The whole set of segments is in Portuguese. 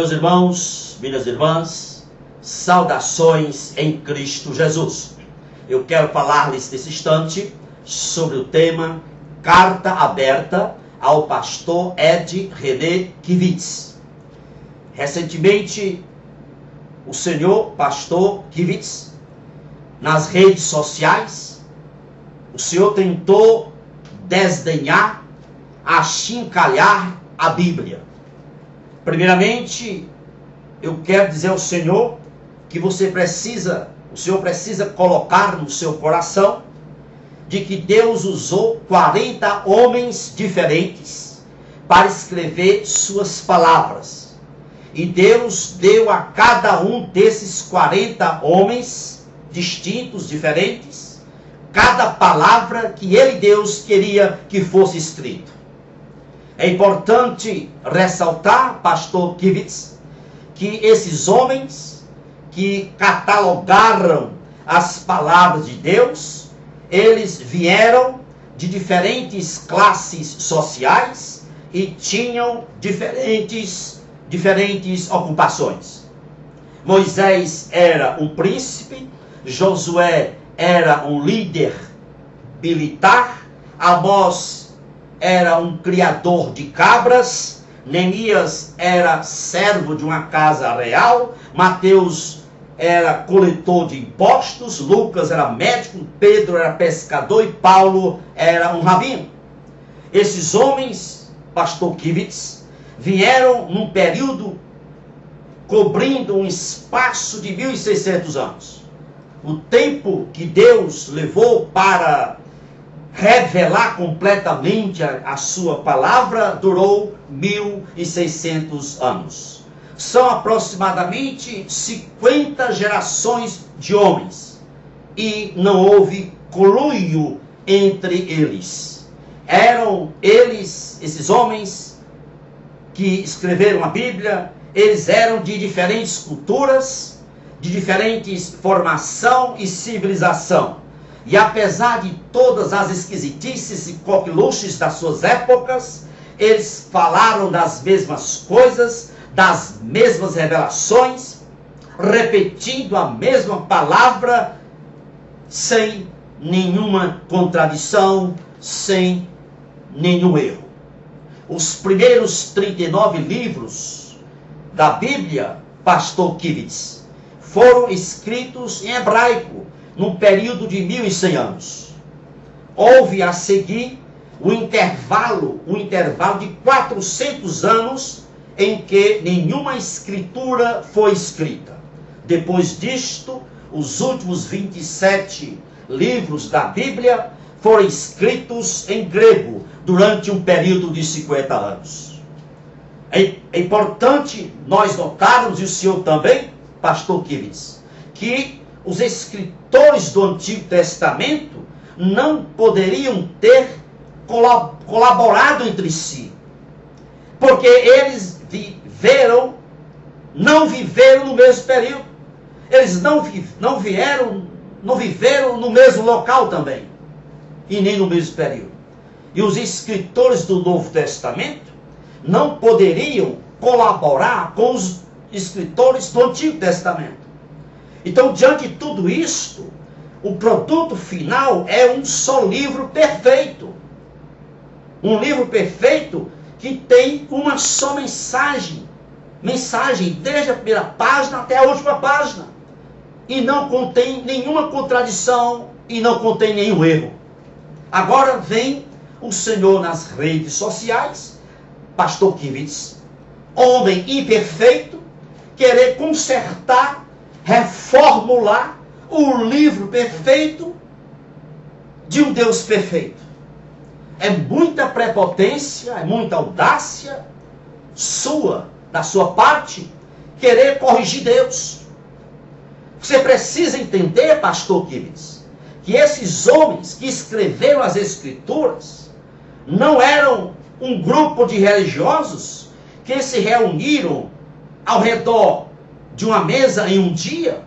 Meus irmãos, minhas irmãs, saudações em Cristo Jesus. Eu quero falar-lhes nesse instante sobre o tema Carta Aberta ao pastor Ed René Kivitz. Recentemente, o senhor pastor Kivitz, nas redes sociais, o senhor tentou desdenhar, achincalhar a Bíblia. Primeiramente, eu quero dizer ao Senhor que o Senhor precisa colocar no seu coração de que Deus usou 40 homens diferentes para escrever suas palavras. E Deus deu a cada um desses 40 homens distintos, diferentes, cada palavra que Deus queria que fosse escrito. É importante ressaltar, pastor Kivitz, que esses homens que catalogaram as palavras de Deus, eles vieram de diferentes classes sociais e tinham diferentes ocupações. Moisés era um príncipe, Josué era um líder militar, Amós era um criador de cabras, Neemias era servo de uma casa real, Mateus era coletor de impostos, Lucas era médico, Pedro era pescador e Paulo era um rabino. Esses homens, pastor Kivitz, vieram num período cobrindo um espaço de 1.600 anos. O tempo que Deus levou para revelar completamente a sua palavra durou 1.600 anos. São aproximadamente 50 gerações de homens e não houve conluio entre eles. Eram eles, esses homens que escreveram a Bíblia, eles eram de diferentes culturas, de diferentes formação e civilização. E apesar de todas as esquisitices e coqueluches das suas épocas, eles falaram das mesmas coisas, das mesmas revelações, repetindo a mesma palavra, sem nenhuma contradição, sem nenhum erro. Os primeiros 39 livros da Bíblia, pastor Kivitz, foram escritos em hebraico, num período de 1.100 anos. Houve a seguir um intervalo de 400 anos em que nenhuma escritura foi escrita. Depois disto, os últimos 27 livros da Bíblia foram escritos em grego durante um período de 50 anos. É importante nós notarmos, e o senhor também, pastor Kivitz, que os escritores do Antigo Testamento não poderiam ter colaborado entre si, porque eles não viveram no mesmo período, eles não viveram no mesmo local também, e nem no mesmo período. E os escritores do Novo Testamento não poderiam colaborar com os escritores do Antigo Testamento. Então, diante de tudo isto, o produto final é um só livro perfeito. Um livro perfeito que tem uma só mensagem. Mensagem desde a primeira página até a última página. E não contém nenhuma contradição e não contém nenhum erro. Agora vem o senhor nas redes sociais, pastor Kivitz, homem imperfeito, querer consertar, reformular o livro perfeito de um Deus perfeito. É muita prepotência, é muita audácia da sua parte, querer corrigir Deus. Você precisa entender, pastor Kivitz, que esses homens que escreveram as Escrituras não eram um grupo de religiosos que se reuniram ao redor de uma mesa em um dia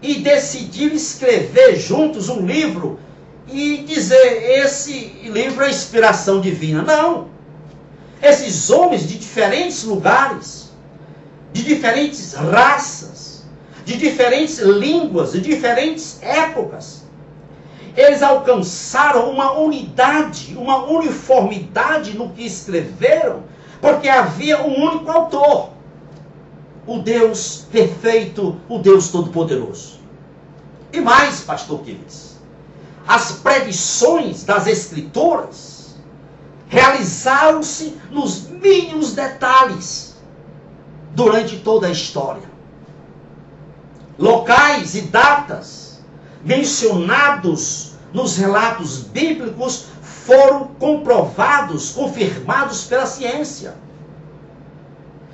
e decidiram escrever juntos um livro e dizer, esse livro é inspiração divina. Não. Esses homens de diferentes lugares de diferentes raças, de diferentes línguas, de diferentes épocas. Eles alcançaram uma unidade, uma uniformidade no que escreveram, porque havia um único autor, o Deus perfeito, o Deus todo-poderoso. E mais, pastor Kives, as predições das Escrituras realizaram-se nos mínimos detalhes durante toda a história. Locais e datas mencionados nos relatos bíblicos foram comprovados, confirmados pela ciência.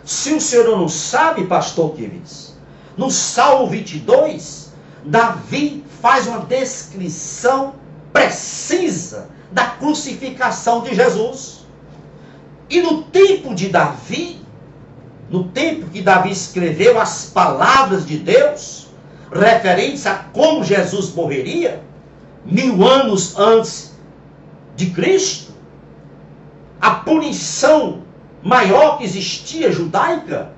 Se o senhor não sabe, pastor Kives, no Salmo 22, Davi faz uma descrição precisa da crucificação de Jesus. E no tempo de Davi, no tempo que Davi escreveu as palavras de Deus, referentes a como Jesus morreria, 1000 anos antes de Cristo, a punição maior que existia judaica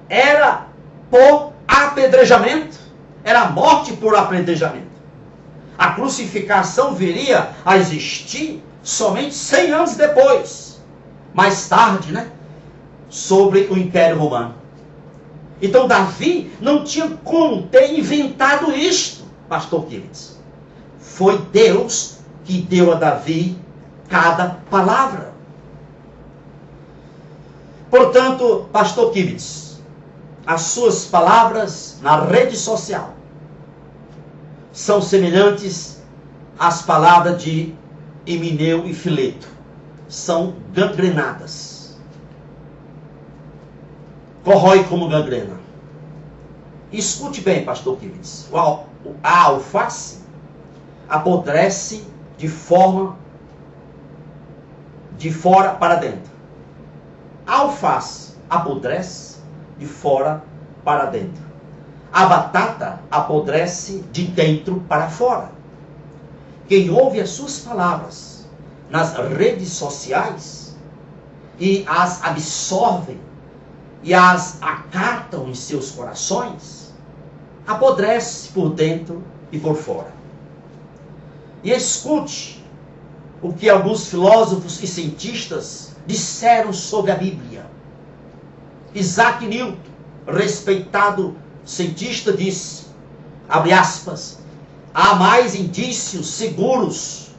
era por apedrejamento, era a morte por apedrejamento. A crucificação viria a existir somente 100 anos depois, mais tarde, sobre o Império Romano. Então Davi não tinha como ter inventado isto, pastor Kives. Foi Deus que deu a Davi cada palavra. Portanto, pastor Kives, as suas palavras na rede social são semelhantes às palavras de Emineu e Fileto. São gangrenadas. Corrói como gangrena. Escute bem, pastor Kives. A alface apodrece de fora para dentro. A alface apodrece de fora para dentro. A batata apodrece de dentro para fora. Quem ouve as suas palavras nas redes sociais e as absorvem e as acatam em seus corações, apodrece por dentro e por fora. E escute o que alguns filósofos e cientistas disseram sobre a Bíblia. Isaac Newton, respeitado cientista, disse, abre aspas, há mais indícios seguros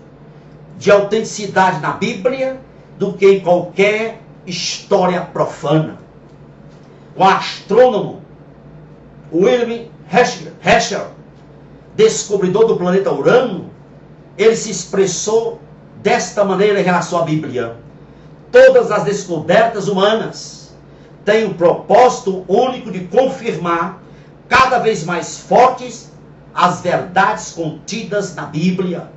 de autenticidade na Bíblia do que em qualquer história profana. O astrônomo William Herschel, descobridor do planeta Urano, ele se expressou desta maneira em relação à Bíblia. Todas as descobertas humanas têm o propósito único de confirmar cada vez mais fortes as verdades contidas na Bíblia.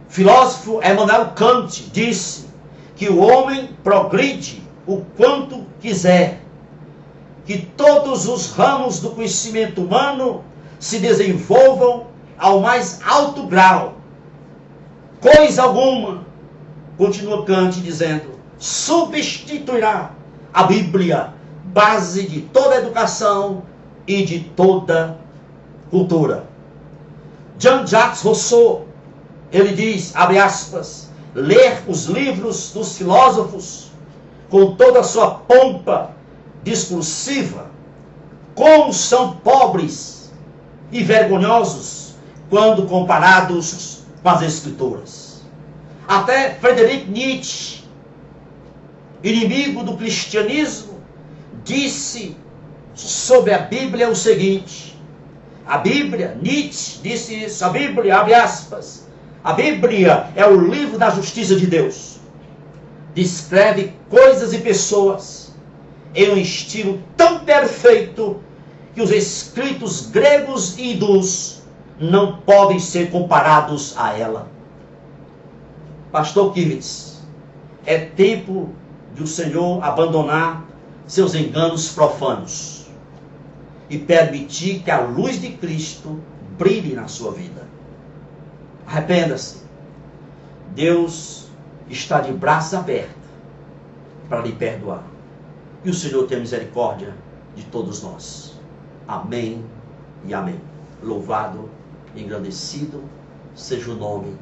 Filósofo Emmanuel Kant disse que o homem progride o quanto quiser, que todos os ramos do conhecimento humano se desenvolvam ao mais alto grau. Coisa alguma, continua Kant dizendo, substituirá a Bíblia, base de toda educação e de toda cultura. Jean-Jacques Rousseau, ele diz, abre aspas, ler os livros dos filósofos com toda a sua pompa discursiva, como são pobres e vergonhosos quando comparados com as Escrituras. Até Friedrich Nietzsche, inimigo do cristianismo, disse sobre a Bíblia o seguinte, a Bíblia, Nietzsche disse isso, a Bíblia, abre aspas, a Bíblia é o livro da justiça de Deus. Descreve coisas e pessoas em um estilo tão perfeito que os escritos gregos e hindus não podem ser comparados a ela. Pastor Kives, é tempo de o Senhor abandonar seus enganos profanos e permitir que a luz de Cristo brilhe na sua vida. Arrependa-se. Deus está de braços abertos para lhe perdoar. E o Senhor tenha misericórdia de todos nós. Amém e amém. Louvado e engrandecido seja o nome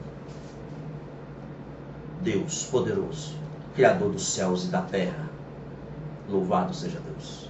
Deus poderoso, Criador dos céus e da terra. Louvado seja Deus.